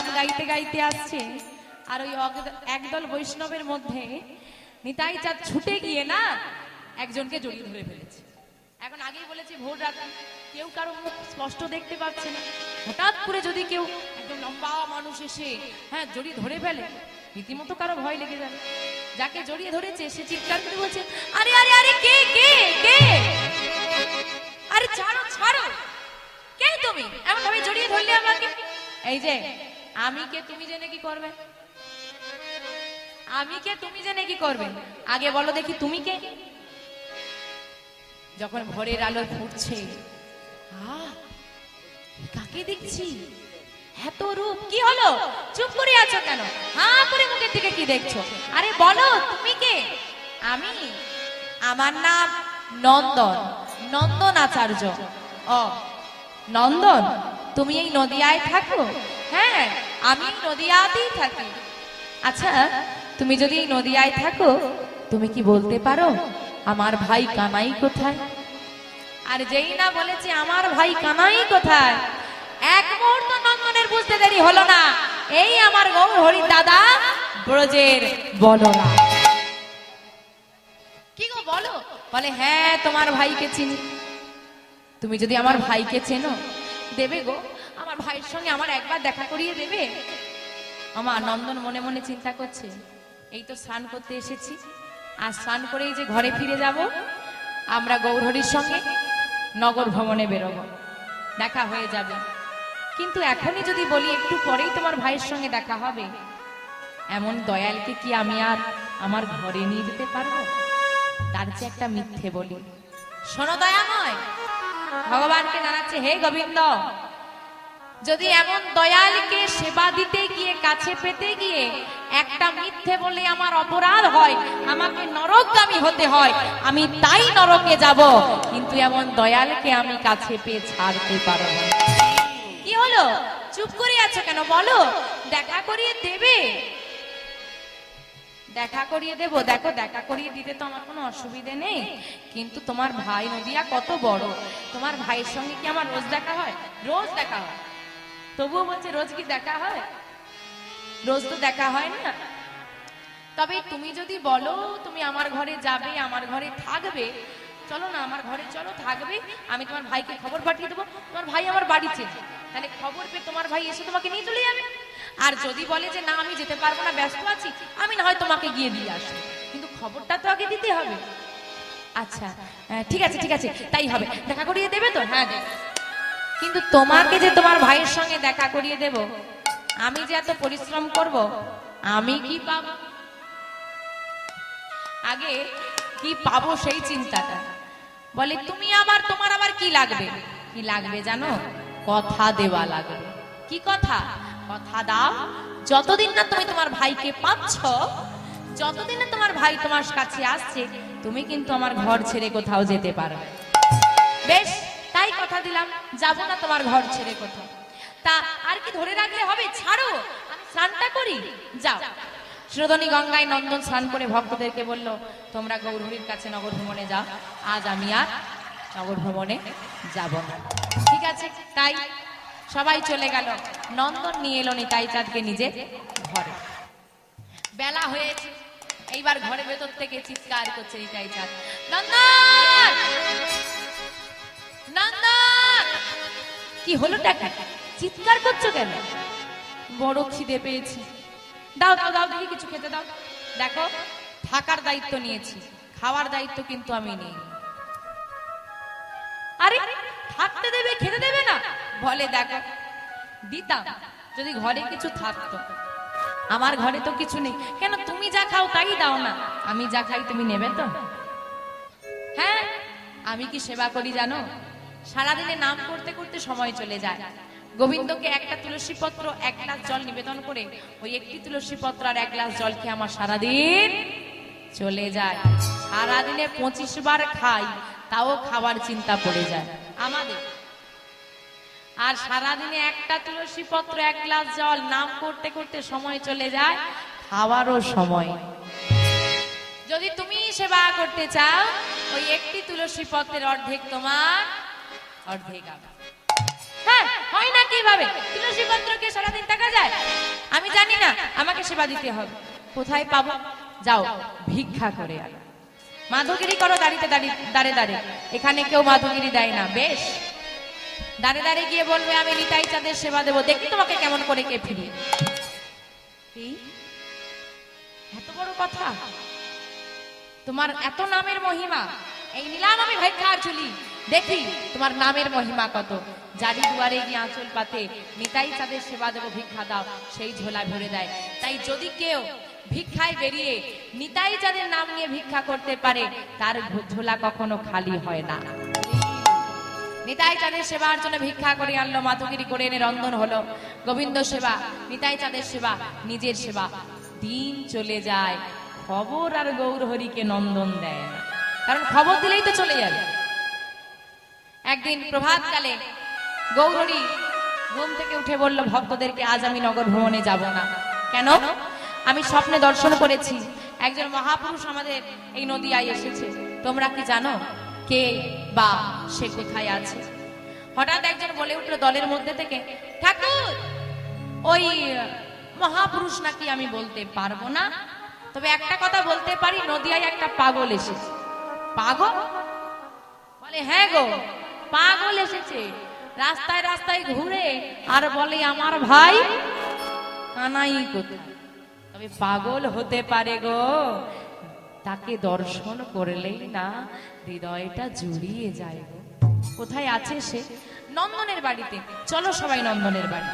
গান গাইতে গাইতে আসছে, আর ওই একদল বৈষ্ণবের মধ্যে নিতাই চাঁদ ছুটে গিয়ে না একজনকে জড়িয়ে ধরে ফেলেছে। এখন আগেই বলেছি ভোর রাত, কেউ কারো মুখ স্পষ্ট দেখতে পাচ্ছে না, হঠাৎ করে যদি কেউ একদম লম্বা মানুষ এসে জড়িয়ে ধরে ফেলে, রীতিমতো কারো ভয় লেগে যাবে। যাকে জড়িয়ে ধরেছে সে চিৎকার করে বলছে, আরে আরে আরে কে কে কে, আরে ছাড়ো ছাড়ো, কে তুমি, এমন ভাবে জড়িয়ে ধরলে আমাকে? এই যে আমি কে তুমি জেনে কি করবে? আমি কে তুমি জেনে কি করবে? আগে বলো দেখি তুমি কে? যখন ভোরের আলো ফুটছে, কাকে দেখছি, এত রূপ, কি হলো, চুপ করে আছো কেন, হাঁ করে মুখের দিকে কি দেখছো? আরে বলো তুমি কে? আমি, আমার নাম নন্দন, নন্দন আচার্য। ও নন্দন, তুমি এই নদিয়ায় থাকো? হ্যাঁ, আমি নদিয়াতেই থাকি। আচ্ছা, তুমি যদি এই নদিয়ায় থাকো, তুমি কি বলতে পারো আমার ভাই কানাই কোথায়? আর যেই না বলেছে আমার ভাই কানাই কোথায়, এক মুহূর্ত নন্দনের বুঝতে দেরি হলো না, এই আমার গৌর হরির দাদা ব্রজের বলরাম। কি গো বলো? বলে হ্যাঁ, তোমার ভাইকে চিনি। তুমি যদি আমার ভাইকে চেনো, দেবে গো, আমার ভাইয়ের সঙ্গে আমার একবার দেখা করিয়ে দেবে? আমার নন্দন মনে মনে চিন্তা করছে, এই তো স্নান করতে এসেছি, আর স্নান করেই যে ঘরে ফিরে যাব, আমরা গৌরহরির সঙ্গে নগর ভ্রমণে বেরোবো, দেখা হয়ে যাবে। কিন্তু এখনই যদি বলি একটু পরেই তোমার ভাইয়ের সঙ্গে দেখা হবে, এমন দয়ালকে কি আমি আর আমার ঘরে নিয়ে যেতে পারবো? তার চেয়ে একটা মিথ্যে বলি। শোনো দয়াময়, ভগবানকে জানাচ্ছে, হে গোবিন্দ, যদি এমন দয়ালকে সেবা দিতে গিয়ে, কাছে পেতে গিয়ে একটা মিথ্যে বলে আমার অপরাধ হয়, আমাকে নরকগামী হতে হয়, আমি তাই নরকে যাব, কিন্তু এমন দয়ালকে আমি কাছে পেয়ে ছাড়তে পারবো না। কি হলো, চুপ করে আছো কেন, বলো, দেখা করিয়ে দেবে? দেখা করিয়ে দেবো, দেখো দেখা করিয়ে দিতে তো আমার কোনো অসুবিধে নেই, কিন্তু তোমার ভাই নদিয়া কত বড়, তোমার ভাইয়ের সঙ্গে কি আমার রোজ দেখা হয়? রোজ দেখা হয়। তবুও বলছে রোজ কি দেখা হয়? রোজ তো দেখা হয় না। তবে তুমি যদি বলো তুমি আমার ঘরে যাবে, আমার ঘরে থাকবে, চলো না আমার ঘরে চলো, থাকবে, আমি তোমার ভাইকে খবর পাঠিয়ে দেবো, তোমার ভাই আমার বাড়ি চেয়েছে, তাহলে খবর পেয়ে তোমার ভাই এসে তোমাকে নিয়ে চলে যাবে। আর যদি বলে যে না আমি যেতে পারবো না, ব্যস্ত আছি, আমি না হয় তোমাকে গিয়ে দিয়ে আসবো, কিন্তু খবরটা তো আগে দিতে হবে। আচ্ছা ঠিক আছে ঠিক আছে, তাই হবে, দেখা করিয়ে দেবে তো? হ্যাঁ দেবে। কিন্তু তোমাকে যে তোমার ভাইয়ের সঙ্গে দেখা করিয়ে দেব, আমি যে এত পরিশ্রম করব, আমি কি পাবো? আগে কি পাবো সেই চিন্তাটা। বলে তুমি আবার, তোমার আবার কি লাগবে? কি লাগবে জানো? কথা দেওয়া লাগবে। কি কথা? কথা দাও, যতদিন না তুমি তোমার ভাইকে পাচ্ছ, যতদিন না তোমার ভাই তোমার কাছে আসছে, তুমি কিন্তু আমার ঘর ছেড়ে কোথাও যেতে পারবে। বেশ, তাই কথা দিলাম, যাব না তোমার ঘর ছেড়ে কোথাও। তা আর কি ধরে রাখলে হবে? ছাড়ো, আমি স্নানটা করি, যাও। শ্রোধনী গঙ্গায় নন্দন স্নান করে ভক্তদেরকে বলল, তোমরা গৌরহরির কাছে নগর ভ্রমণে যাও, আজ আমি আর নগর ভ্রমণে যাব না। ঠিক আছে, তাই সবাই চলে গেল। নন্দন নিয়ে এলো নিতাই চাঁদকে নিজে ঘরে। বেলা হয়েছে, এইবার ঘরের ভেতর থেকে চিৎকার করছে নিতাই চাঁদ, নন্দন নন্দন। কি হলো টাকা, চিৎকার করছো কেন? বড় খিদে পেয়েছি, দাও দাও দাও দেখি কিছু খেতে দাও। দেখো, থাকার দায়িত্ব নিয়েছি, খাওয়ার দায়িত্ব কিন্তু আমি নেই। আরে থাকতে দেবে, খেতে দেবে না? বলে দেখো, দিতাম যদি ঘরে কিছু থাকতো, আমার ঘরে তো কিছু নেই। কেন, তুমি যা খাও তাই দাও না, আমি যা খাই তুমি নেবে তো? হ্যাঁ, আমি কি সেবা করি জানো? সারাদিনে নাম করতে করতে সময় চলে যায়। গোবিন্দকে একটা তুলসী পত্র, এক গ্লাস জল নিবেদন করে, ওই একটি তুলসী পত্র আর এক গ্লাস জল খেয়ে আমার সারাদিন চলে যায়। সারাদিনে 25 বার খাই, তাও খাবার চিন্তা পড়ে যায় আমাদের। আর সারাদিনে একটা তুলসী পত্র, এক গ্লাস জল, নাম করতে করতে সময় চলে যায়, খাওয়ারও সময়। যদি তুমি সেবা করতে চাও, ওই একটি তুলসী পত্রের অর্ধেক তোমার, অর্ধেক আমার। হ্যাঁ, হয় না কিভাবে? তুলসী পত্রকে সারাদিন থাকা যায়? আমি জানি না, আমাকে সেবা দিতে হবে। কোথায় পাবো? যাও ভিক্ষা করে আনো। মাধবগিরি করো দাঁড়িয়ে দাঁড়ে দাঁড়ে, এখানে কেউ মাধবগিরি দেয় না। বেশ, দাঁড়ে দাঁড়ে গিয়ে বলবে আমি নিতাই চাঁদের সেবা দেবো, দেখি তোমাকে কেমন করে কে ফিরিয়ে। এত বড় কথা, তোমার এত নামের মহিমা, এই নিলাম আমি ভিক্ষার ঝুলি, দেখি তোমার নামের মহিমা কত। যারি দুয়ারে গিয়ে আঁচল পাতে নিতাই চাঁদের সেবা দেবো, ভিক্ষা দাও, সেই ঝোলা ভরে দেয়। তাই যদি কেউ ভিক্ষায় বেরিয়ে নিতাই চাঁদের নাম নিয়ে ভিক্ষা করতে পারে, তার ঝোলা কখনো খালি হয় না। নিতাই চাঁদের সেবার জন্য ভিক্ষা করে আনলো, মাতঙ্গিরি করে এনে রন্ধন হলো। গোবিন্দ সেবা, নিতাই চাঁদের সেবা, নিজের সেবা। দিন চলে যায়, খবর আর গৌরহরিকে নন্দন দেয় না, কারণ খবর দিলেই তো চলে যাবে। একদিন প্রভাতকালে গৌরহরি ঘুম থেকে উঠে বলল ভক্তদেরকে, আজ আমি নগর ভ্রমণে যাব না। কেন? আমি স্বপ্নে দর্শন করেছি একজন মহাপুরুষ আমাদের এই নদিয়ায় এসেছে। তোমরা কি জানো কে বা সে কোথায় আছে? হঠাৎ একজন বলে উঠলো দলের মধ্যে থেকে, ঠাকুর, ওই মহাপুরুষ নাকি আমি বলতে পারবো না, তবে একটা কথা বলতে পারি, নদিয়ায় একটা পাগল এসেছে। পাগল? বলে হ্যাঁ গো, পাগল এসেছে, রাস্তায় রাস্তায় ঘুরে আর বলে আমার ভাই কানাই কোথায়। তবে পাগল হতে পারে গো, তাকে দর্শন করলেই না হৃদয়টা জুড়িয়ে যায় গো। কোথায় আছে সে? নন্দনের বাড়িতে। চলো সবাই নন্দনের বাড়ি।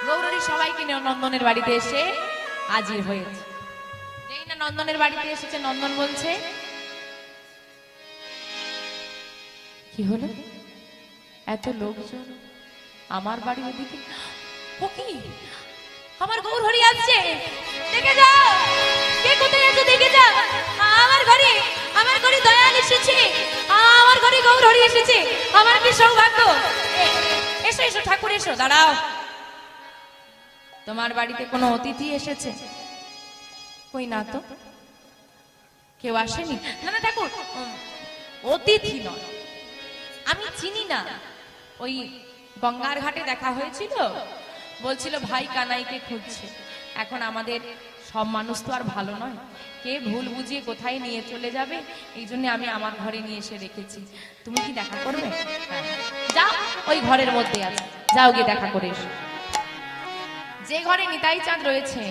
গৌরহরি সবাইকে নিয়ে নন্দনের বাড়িতে এসে হাজির হয়েছে। যেই না নন্দনের বাড়িতে এসেছে, নন্দন বলছে, কি হলো এত লোকজন আমার বাড়ি ওদিকে? ও কি, আমার গৌরহরি আসছে, দেখে যাও, কে কোথায় আছে দেখে যাও। আমার ঘরে দয়াল এসেছে, আমার ঘরে গৌরহরি এসেছে, আমার কি সৌভাগ্য। এসো এসো ঠাকুর এসো। দাঁড়াও, তোমার বাড়িতে কোনো অতিথি এসেছে? কই না তো, কেউ আসেনি। না না ঠাকুর, অতিথি নয়, আমি চিনি না। ওই গঙ্গার ঘাটে দেখা হয়েছিল, বলছিল ভাই কানাইকে খুঁজছে। এখন আমাদের সব মানুষ তো আর ভালো নয়, কে ভুল বুঝিয়ে কোথায় নিয়ে চলে যাবে, এই জন্য আমি আমার ঘরে নিয়ে এসে রেখেছি। তুমি কি দেখা করবে? যাও, ওই ঘরের মধ্যে আছে, যাও গিয়ে দেখা করে এসো। যে ঘরে নিতাই চাঁদ রয়েছে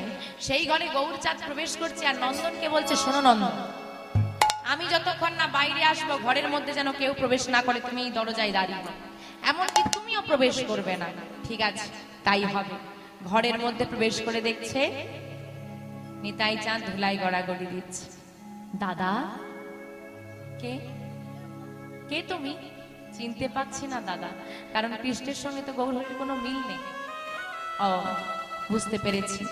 সেই ঘরে গৌরচাঁদ প্রবেশ করছে, আর নন্দনকে বলছে, শোনো নন্দন, আমি যতক্ষণ না বাইরে আসবো ঘরের মধ্যে যেন কেউ প্রবেশ না করে, তুমি এই দরজায় দাঁড়িয়ে, এমনকি তুমিও প্রবেশ করবে না। ঠিক আছে, তাই হবে। ঘরের মধ্যে প্রবেশ করে দেখছে নিতাই চাঁদ ধুলাই গড়াগড়ি দিচ্ছে। দাদা, কে কে তুমি? চিনতে পাচ্ছি না দাদা, কারণ কৃষ্ণের সঙ্গে তো গৌরহরির কোনো মিল নেই। ও, বুঝতে পেরেছি,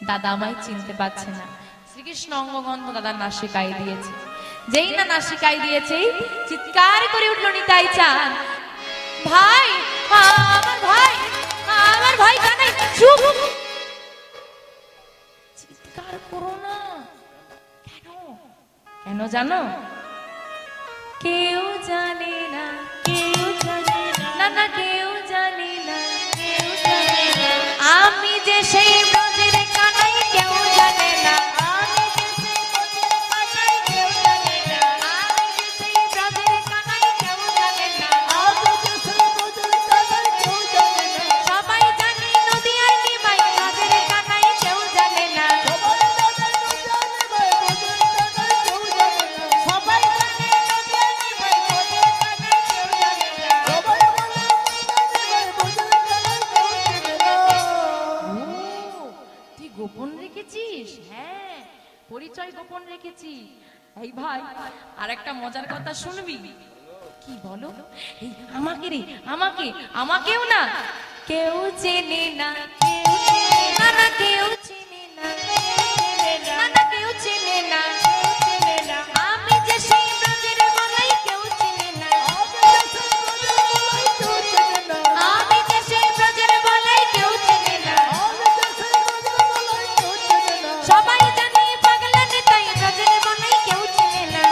দাদা আমায় চিনতে পারছে না। শ্রীকৃষ্ণ অঙ্গগন্ধ দাদার নাসিকায় দিয়েছে। যেই না নাসিকায় দিয়েছে, চিৎকার করে উঠল নিতাই চাঁদ, ভাই, আমার ভাই, আমার ভাই কানাই। চুপ, চিৎকার করো না। কেন? কেন জানো? কেউ জানে না, কেউ জানে না, না কেউ জানে না, কেউ জানে না, আমি যে সেই ব্রজের কানাই, কেউ জানে না, আমি যে সেই ব্রজের কানাই, কেউ জানে না, আমি যে সেই ব্রজের কানাই, কেউ জানে না, আমি যে সেই ব্রজের কানাই, কেউ জানে না, সবাই জানে নদিয়ার নিমাই ব্রজের কানাই, কেউ জানে না, সবাই জানে নদিয়ার নিমাই ব্রজের কানাই, কেউ জানে না, সবাই জানে নদিয়ার নিমাই ব্রজের কানাই, কেউ জানে না। তুই গোপন রেখেছিস? হ্যাঁ, পরিচয় গোপন রেখেছি। এই ভাই, আর একটা মজার কথা শুনবি? কি বলো? এই আমাকে রে, আমাকেও না কেউ চেনে না, কেউ চেনে না, না কেউ চেনে না, না কেউ চেনে না, আমি যে সেই ব্রজের বলাই, কেউ চেনে না, আমি যে সেই ব্রজের বলাই, কেউ চেনে না, সবাই জানে পাগলা নিতাই ব্রজের বলাই, কেউ চেনে না,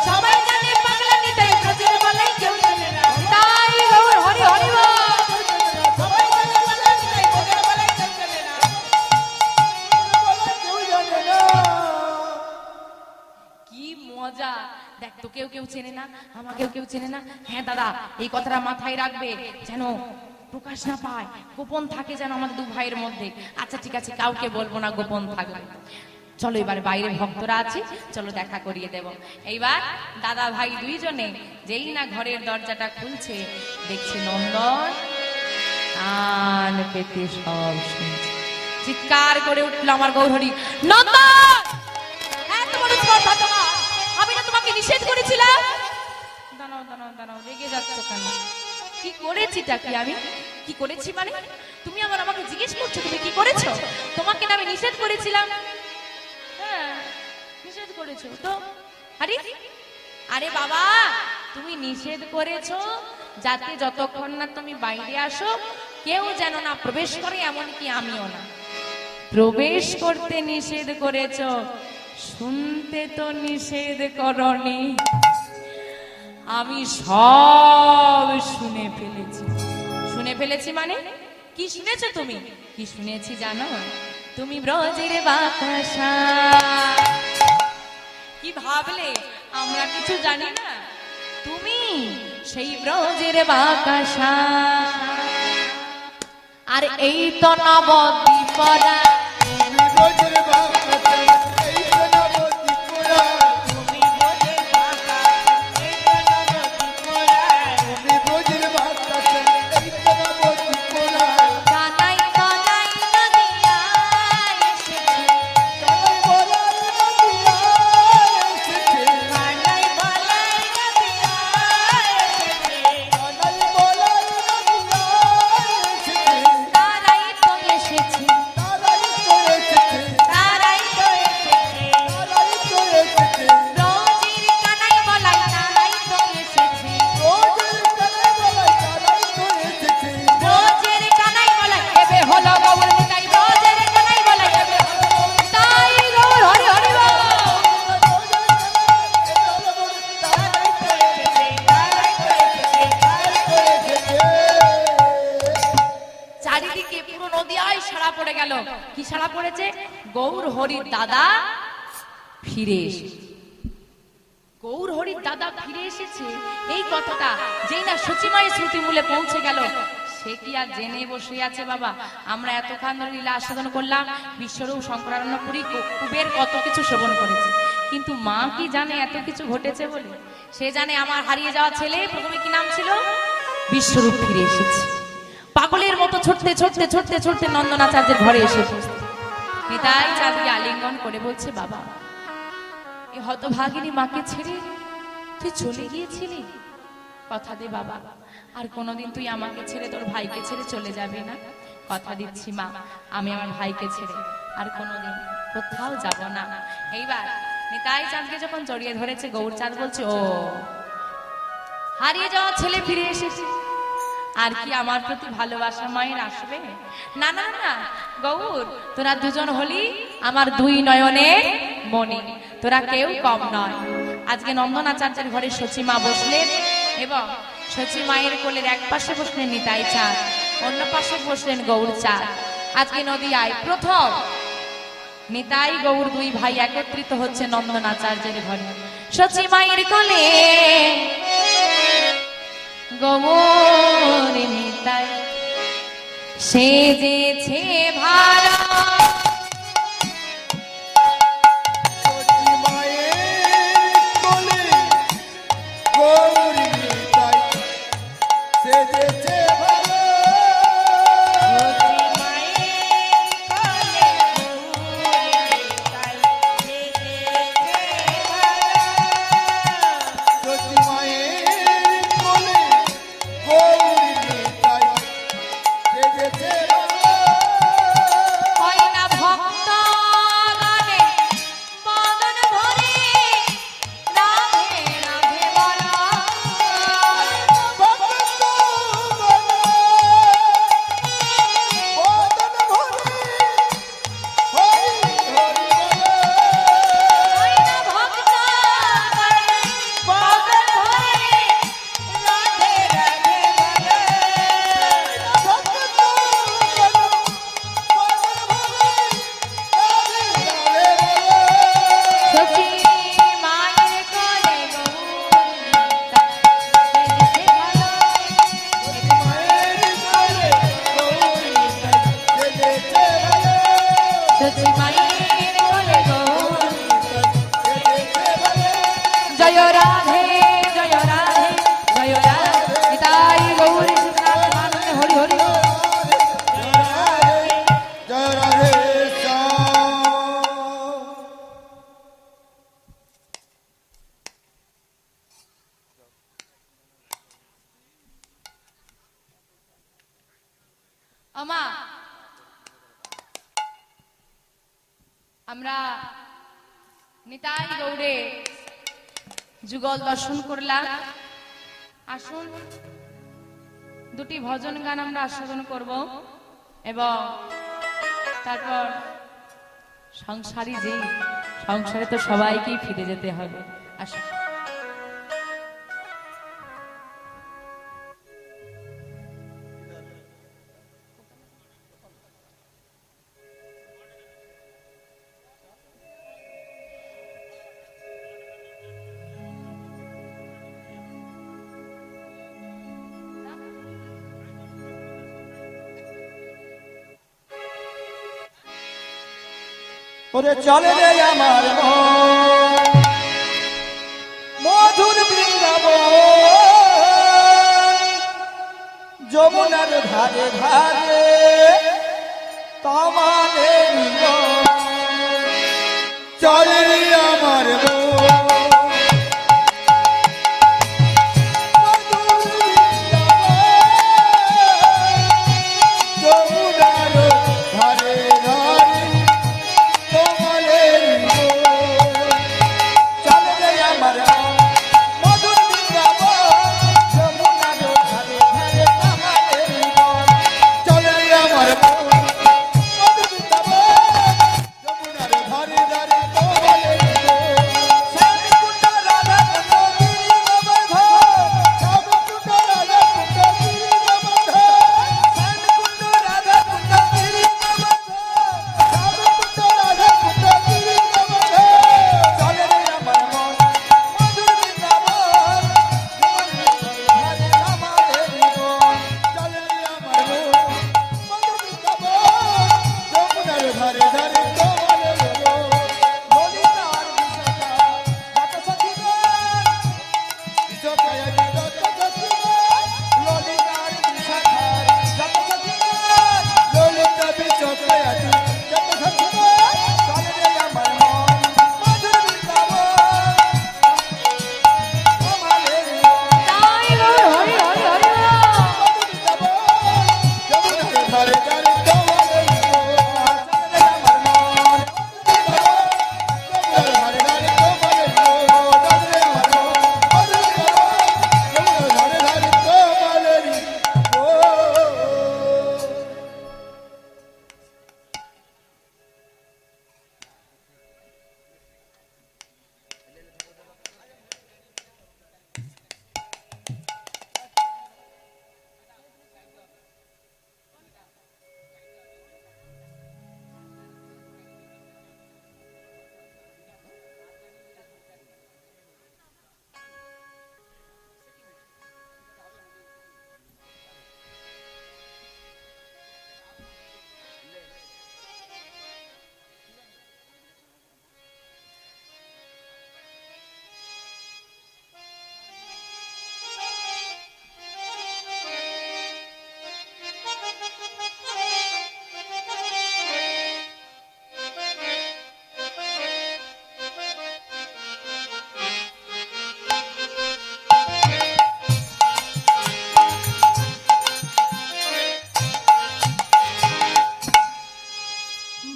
সবাই জানে পাগলা নিতাই ব্রজের বলাই, কেউ চেনে না। তাই গৌর হরি হরি বল। চেনে না, আমাকেও কেউ চেনে না। হ্যাঁ দাদা, এই কথাটা মাথায় রাখবে, যেন প্রকাশ না পায়, গোপন থাকে যেন আমাদের দু ভাইয়ের মধ্যে। আচ্ছা ঠিক আছে, কাউকে বলবো না, গোপন থাকবে। চলো এবার বাইরে ভক্তরা আছে, চলো দেখা করিয়ে দেব। এইবার দাদা ভাই দুইজনে যেই না ঘরের দরজাটা খুলছে, দেখছে নন্দন কান পেতে সব শুনছে। চিৎকার করে উঠলো আমার গৌরহরি, নন্দন! এত বড় স্পর্ধা তোমার! আমি না তোমাকে নিষেধ করেছিলাম? দাঁড়াও দাঁড়াও দাঁড়াও, রেগে যাচ্ছ কেন? কি করেছিটা কি আমি? কি করেছি মানে? তুমি আমাকে জিজ্ঞেস করছো তুমি কি করেছো? তোমাকে না আমি নিষেধ করেছিলাম? হ্যাঁ, নিষেধ করেছো তো। আরে আরে বাবা, তুমি নিষেধ করেছো যাতে যতক্ষণ না তুমি বাইরে আসো কেউ যেন না প্রবেশ করে, এমনকি আমিও না। প্রবেশ করতে নিষেধ করেছো, শুনতে তো নিষেধ করনি। আমি সব শুনে ফেলেছি। শুনে ফেলেছি মানে কি শুনেছো তুমি? কি শুনেছি জানো? তুমি ব্রজের বাতাসা। কি ভাবলে আমরা কিছু জানি না? তুমি সেই ব্রজের বাতাসা। আর এই তো নবদ্বীপরা, কি সারা পড়েছে? গৌর হরির দাদা ফিরে এসেছে। গৌর হরির দাদা ফিরে এসেছে এই কথাটা যেই না সচিমায়ের শ্রুতিমূলে পৌঁছে গেল, সে কি আর জেনে বসে আছে? বাবা, আমরা এতক্ষণ ধরে লীলা আস্বাদন করলাম, বিশ্বরূপ শঙ্করারণ্য পুরী কুবের কত কিছু শ্রবণ করেছে, কিন্তু মা কি জানে এত কিছু ঘটেছে বলে? সে জানে আমার হারিয়ে যাওয়া ছেলে প্রথমে কি নাম ছিল? বিশ্বরূপ ফিরে এসেছে। পাগলের মতো ছুটতে ছুটতে ছুটতে ছুটতে নন্দনাচার্যের ঘরে এসে নিতাই চাঁদকে আলিঙ্গন করে বলছে, বাবা, এই হতভাগিনী মাকে ছেড়ে তুই চলে গিয়েছিলি, কথা দে বাবা, আর কোনোদিন তুই আমাকে ছেড়ে তোর ভাইকে ছেড়ে চলে যাবি না। কথা দিচ্ছি মা, আমি আমার ভাইকে ছেড়ে আর কোনোদিন কোথাও যাব না। এইবার নিতাই চাঁদকে যখন জড়িয়ে ধরেছে, গৌরচাঁদ বলছে, ও হারিয়ে যাওয়া ছেলে ফিরে এসেছে, আর কি আমার প্রতি ভালোবাসা মায়ের আসবে? না না না গৌর, তোরা দুজন হলি আমার দুই নয়নের মণি, তোরা কেউ কম নয়। আজকে নন্দনাচার্যের ঘরে সচিমা বসলেন এবং সচিমায়ের কোলের এক পাশে বসলেন নিতাই চাঁদ, অন্য পাশে বসলেন গৌরচাঁদ। আজকে নদিয়ায় প্রথম নিতাই গৌর দুই ভাই একত্রিত হচ্ছে নন্দনাচার্যের ঘরে। সচিমায়ের কোলে গৌর নিতাই সেজেছে ভারা, আমা আমরা নিতাই গৌড়ে যুগল দর্শন করলাম। আসুন দুটি ভজন গান আমরা আস্বাদন করব এবং তারপর সংসারী যে সংসারে তো সবাইকেই ফিরে যেতে হবে। আসুন। ওরে চলে রে আমার মধুর বৃন্দাবন, যমুনার ধারে ধারে তোমাদের চলে রে আমার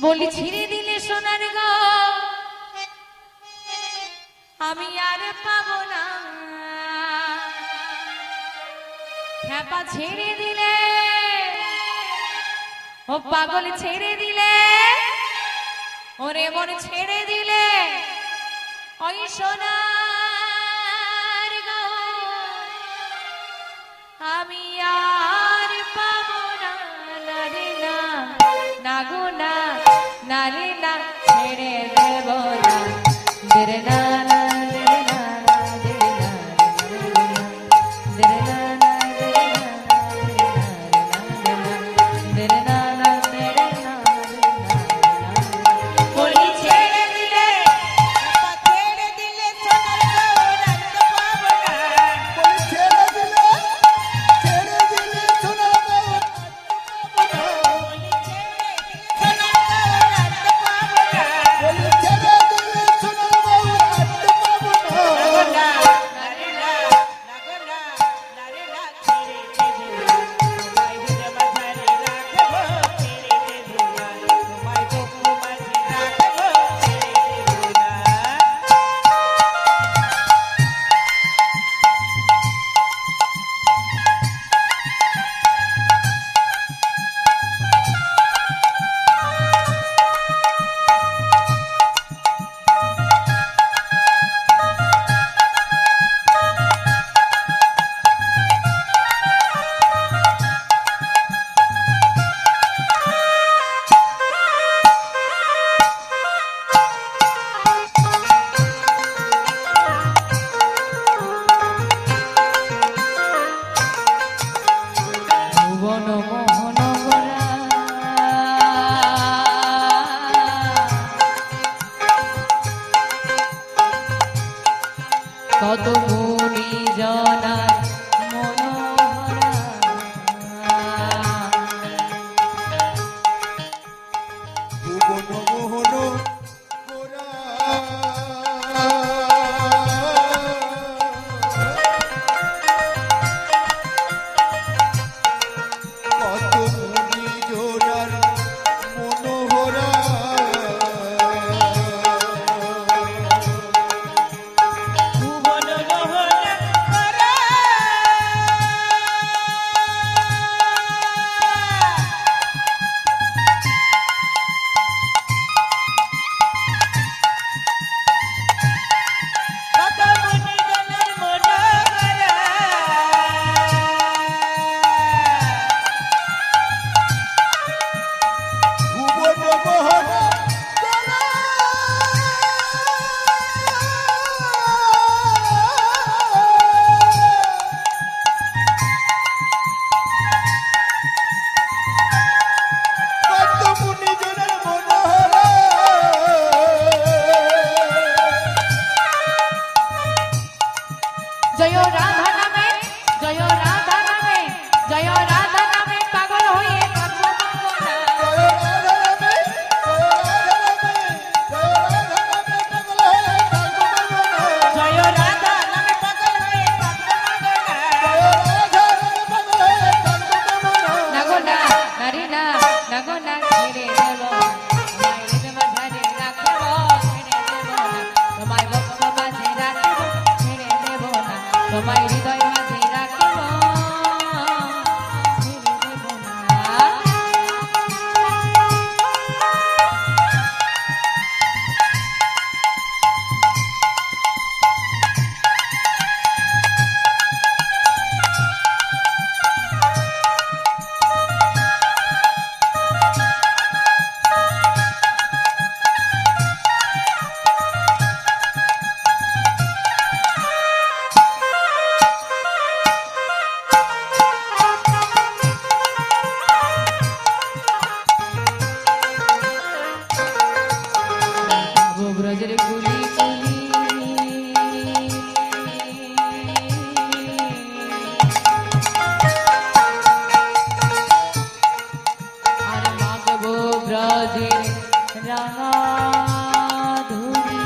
বলি ছিঁড়ে দিলে সোনার গো আমি আর পাবো না, খ্যাপা ছেড়ে দিলে ও পাগল ছেড়ে দিলে ওরে মন ছেড়ে দিলে ওই সোনার গো আমি আর পাবো না, না রে না, না গো না, না রে না, ছেড়ে দেব না, দেরে না না, দেরে না না, দেরে না দেরে না, দেরে না না, দেরে না, বলি ছেড়ে দিলে ছেড়ে দিলে সোনার গো রাখতে পাবো না, ছেড়ে দিলে ছেড়ে দিলে ভুবন মোহন গোরা কত মুনি জনার মনোহরা ভুবন মোহন গোরা কত মুনি জোড়ার মনোহরা ভুবন মোহন গোরা কত মুনি জনের মনোহরা ভুবন মোহন গোরা কত মুনি জনের মনোহরা জয় রাধা নামে জয় রাধা নামে জয় রাধা নামে পাগল হয়ে কর্মমঙ্গলা জয় রাধা নামে পাগল হয়ে কান্দনা নাগোনা নারী না নাগোনা ছেড়ে দেব মায়ের মাঝারে রাখব ছেড়ে দেব না তোমায় ভক্ত মাঝে রাখব ছেড়ে দেব না তোমায় হৃদয় মাঝে রাখব ছেড়ে দেব না ব্রজের কুলি কুলি আর মাগবো ব্রজের রাঙা ধুলি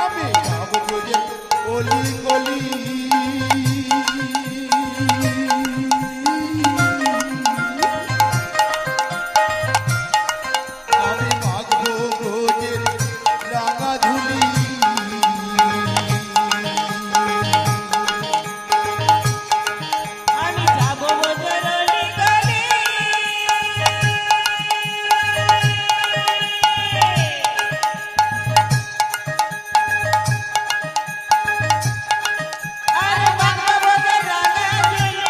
আমি যাব ব্রজের অলি গলি আমি মাগবো ব্রজের রাঙা ধুলি আমি যাব বজরলি গলি আর বাংলা বজর রাঙা জলি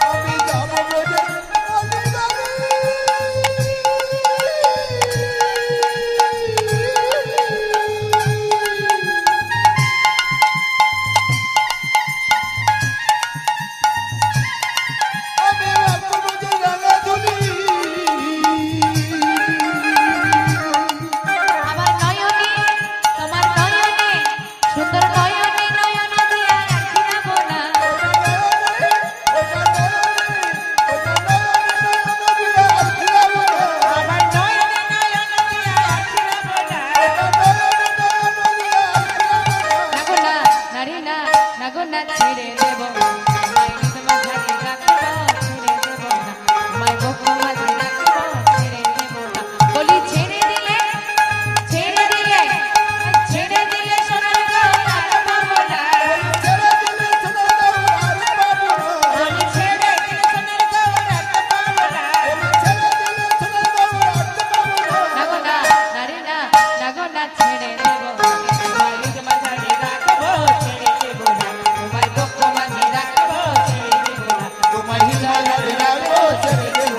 আমি যাব ব্রজের অলি আমি মাগবো ব্রজের রাঙা ধুলি আমার নয়নে তোমার নয়নে সুন্দর নয়নে নয়ন দিয়া রাখি যাব না আমার নয়নে নয়ন দিয়া আখিরাব না নাগোনা নারী না নাগোনা ছেড়ে দেব মায়ের মাঝারে রাখব ছেড়ে দেব না মায়ের ভক্ত মাঝে রাখব ছেড়ে দেব না বলি ছেড়ে দিলে সোনার গৌর আর পাবো না বলি ছেড়ে দিলে সোনার গৌর আর পাবো না নাগোনা নারী না নাগোনা ছেড়ে দেব মায়ের মাঝারে রাখব ছেড়ে দেব না তোমায় ভক্ত মাঝে রাখব ছেড়ে দেব না তোমায় হিলা রাখবো ছেড়ে দেব